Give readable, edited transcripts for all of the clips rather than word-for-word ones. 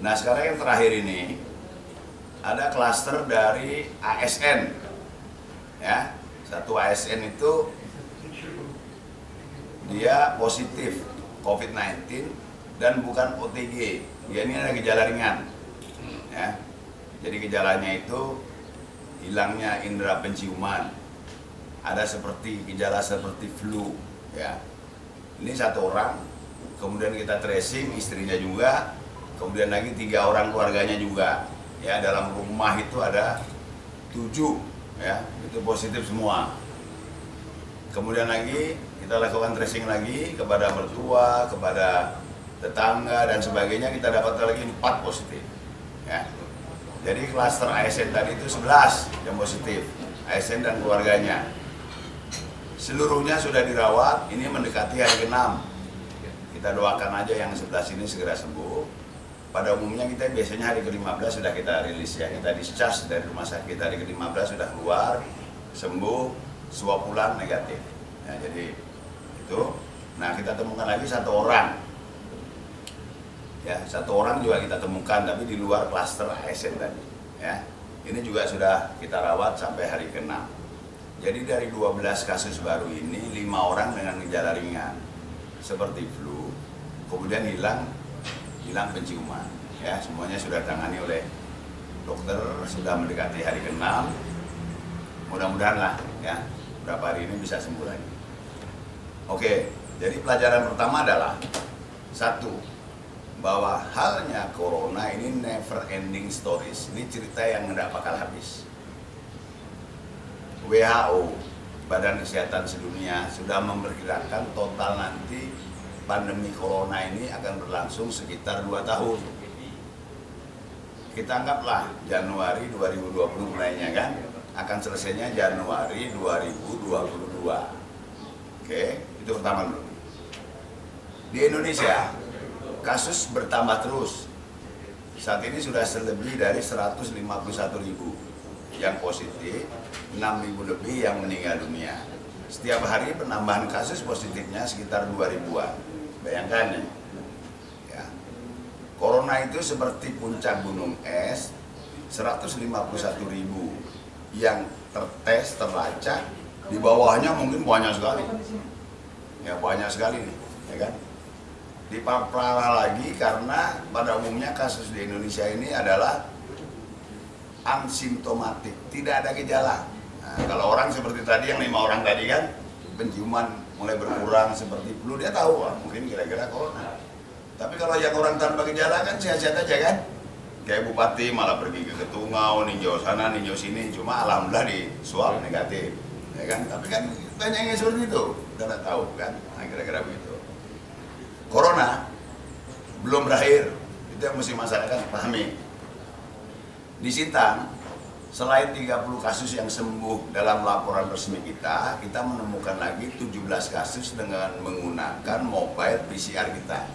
Nah sekarang yang terakhir ini ada klaster dari ASN, ya. Satu ASN itu dia positif COVID-19 dan bukan OTG. Dia ini ada gejala ringan, ya. Jadi gejalanya itu hilangnya indera penciuman, ada seperti gejala seperti flu, ya. Ini satu orang, kemudian kita tracing istrinya juga, kemudian lagi 3 orang keluarganya juga, ya. Dalam rumah itu ada 7, ya, itu positif semua. Kemudian lagi kita lakukan tracing lagi kepada mertua, kepada tetangga dan sebagainya, kita dapat lagi 4 positif, ya. Jadi klaster ASN tadi itu 11 yang positif, ASN dan keluarganya. Seluruhnya sudah dirawat, ini mendekati hari ke-6. Kita doakan aja yang sebelah sini segera sembuh. Pada umumnya kita biasanya hari ke-15 sudah kita rilis, ya, kita discharge dari rumah sakit, hari ke-15 sudah keluar, sembuh, swab pulang negatif. Ya, jadi itu. Nah kita temukan lagi 1 orang, ya, 1 orang juga kita temukan, tapi di luar klaster ASN tadi, ya. Ini juga sudah kita rawat sampai hari ke-6. Jadi dari 12 kasus baru ini 5 orang dengan gejala ringan seperti flu, kemudian hilang penciuman, ya. Semuanya sudah ditangani oleh dokter, sudah mendekati hari ke-6. Mudah-mudahan lah, ya, berapa hari ini bisa sembuh lagi. Oke, jadi pelajaran pertama adalah 1, bahwa halnya corona ini never ending stories. Ini cerita yang tidak bakal habis. WHO, Badan Kesehatan Sedunia, sudah memperkirakan total nanti pandemi corona ini akan berlangsung sekitar 2 tahun. Kita anggaplah Januari 2020 mulainya, kan, akan selesainya Januari 2022. Oke, itu pertama dulu. Di Indonesia kasus bertambah terus. Saat ini sudah lebih dari 151.000 yang positif, 6.000 lebih yang meninggal dunia. Setiap hari penambahan kasus positifnya sekitar 2.000-an. Bayangkan ya. Corona itu seperti puncak gunung es, 151.000 yang tertes, terlacak, di bawahnya mungkin banyak sekali. Ya, banyak sekali nih, ya kan? Diparah lagi karena pada umumnya kasus di Indonesia ini adalah asimptomatik, tidak ada gejala. Nah, kalau orang seperti tadi, yang 5 orang tadi kan, penciuman mulai berkurang seperti flu, dia tahu, mungkin kira-kira corona. Tapi kalau yang orang tanpa gejala kan sehat-sehat aja, kan? Kayak bupati malah pergi ke Ketungau, ninjau sana, ninjau sini, cuma alhamdulillah di swab negatif, ya kan? Tapi kan banyak yang seperti itu, kita tidak tahu, kan? Nah, kira-kira begitu. Corona belum berakhir, itu yang mesti masyarakat pahami. Di Sintang, selain 30 kasus yang sembuh dalam laporan resmi kita menemukan lagi 17 kasus dengan menggunakan mobile PCR kita.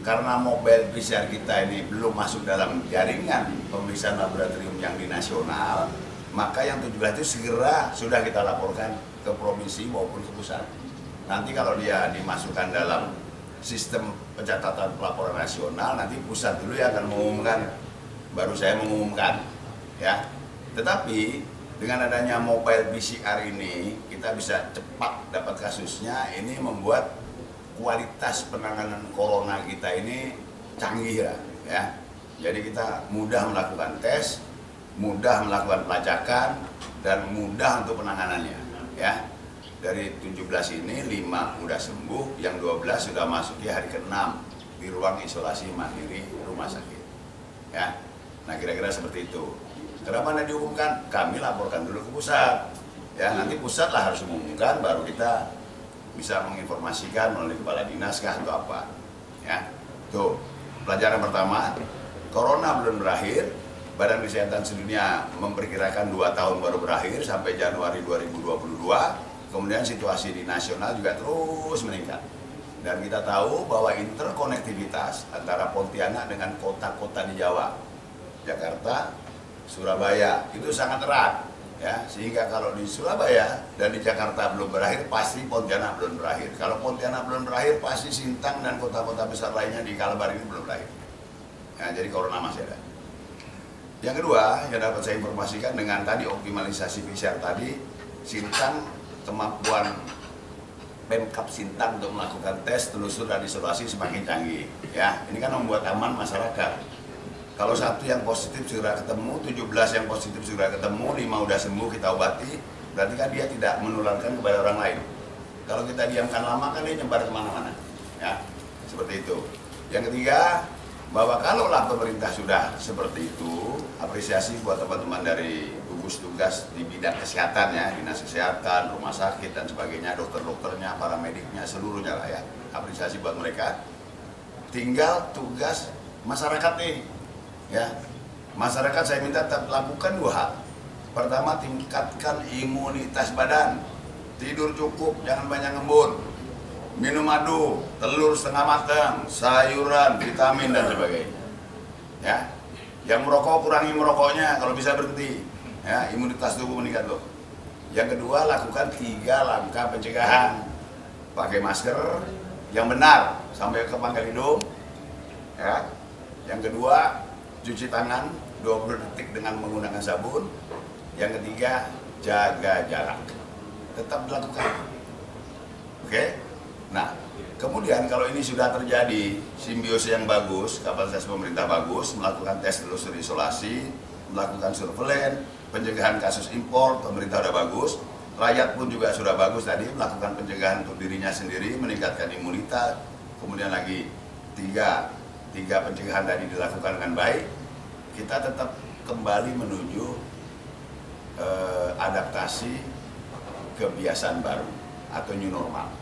Karena mobile PCR kita ini belum masuk dalam jaringan pemeriksaan laboratorium yang di nasional, maka yang 17 itu segera sudah kita laporkan ke provinsi maupun ke pusat. Nanti kalau dia dimasukkan dalam sistem pencatatan pelaporan nasional, nanti pusat dulu yang akan mengumumkan, baru saya mengumumkan, ya. Tetapi dengan adanya mobile PCR ini kita bisa cepat dapat kasusnya. Ini membuat kualitas penanganan corona kita ini canggih, ya. Jadi kita mudah melakukan tes, mudah melakukan pelacakan, dan mudah untuk penanganannya, ya. Dari 17 ini 5 sudah sembuh, yang 12 sudah masuk hari ke-6 di ruang isolasi mandiri rumah sakit, ya. Nah kira-kira seperti itu. Kenapa tidak diumumkan? Kami laporkan dulu ke pusat, ya. Nanti pusat lah harus mengumumkan, baru kita bisa menginformasikan melalui kepala dinas kah atau apa, ya. Tuh pelajaran pertama, corona belum berakhir. Badan Kesehatan Sedunia memperkirakan 2 tahun baru berakhir sampai Januari 2022. Kemudian situasi di nasional juga terus meningkat. Dan kita tahu bahwa interkonektivitas antara Pontianak dengan kota-kota di Jawa, Jakarta, Surabaya, itu sangat erat, ya. Sehingga kalau di Surabaya dan di Jakarta belum berakhir, pasti Pontianak belum berakhir. Kalau Pontianak belum berakhir, pasti Sintang dan kota-kota besar lainnya di Kalbar ini belum berakhir, Ya, jadi corona masih ada. Yang kedua, yang dapat saya informasikan dengan tadi optimalisasi PCR tadi, Sintang, kemampuan Pemkab Sintang untuk melakukan tes, telusur, dan isolasi semakin canggih. Ya, ini kan membuat aman masyarakat. Kalau satu yang positif segera ketemu, 17 yang positif segera ketemu, 5 udah sembuh kita obati, berarti kan dia tidak menularkan kepada orang lain. Kalau kita diamkan lama kan dia nyebar kemana-mana. Ya, seperti itu. Yang ketiga, bahwa kalaulah pemerintah sudah seperti itu, apresiasi buat teman-teman dari gugus tugas di bidang kesehatan ya, dinas kesehatan, rumah sakit dan sebagainya, dokter-dokternya, para mediknya, seluruhnya lah ya, apresiasi buat mereka. Tinggal tugas masyarakat nih, ya, masyarakat saya minta tetap lakukan 2 hal. Pertama, tingkatkan imunitas badan, tidur cukup, jangan banyak ngembun. Minum madu, telur setengah matang, sayuran, vitamin dan sebagainya. Ya, yang merokok kurangi merokoknya kalau bisa berhenti. Ya, imunitas tubuh meningkat loh. Yang kedua, lakukan 3 langkah pencegahan. Pakai masker yang benar sampai ke pangkal hidung. Ya. Yang kedua, cuci tangan 20 detik dengan menggunakan sabun. Yang ketiga, jaga jarak. Tetap dilakukan. Oke? Nah, kemudian kalau ini sudah terjadi simbiosis yang bagus, kapasitas pemerintah bagus, melakukan tes telusur isolasi, melakukan surveillance, pencegahan kasus impor, pemerintah sudah bagus, rakyat pun juga sudah bagus tadi, melakukan pencegahan untuk dirinya sendiri, meningkatkan imunitas, kemudian lagi tiga pencegahan tadi dilakukan dengan baik, kita tetap kembali menuju adaptasi kebiasaan baru atau new normal.